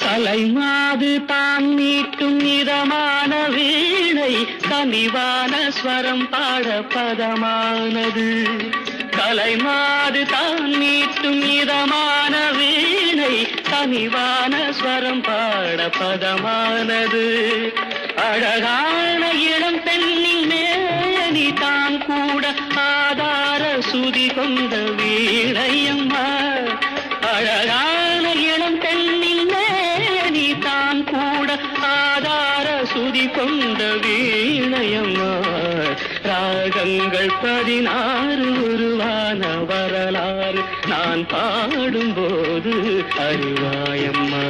கலைமாது தான் மீட்டும் இதமான வீணை கனிவான ஸ்வரம் பாட பதமானது. கலைமாது தான் மீட்டும் இதமான வீணை கனிவான ஸ்வரம் பாட பதமானது. அழகான இளம் பெண்ணின் மேனி தான் கூட ஆதார சுதி கொண்ட வீணையம்மா. அழகான இளம் பெண்ணின் மேனி தான் கூட ஆதார சுதி கொண்ட வீணையம்மா. ராகங்கள் 16 உருவான வரலாறு நான் பாடும்போது அறிவாயம்மா.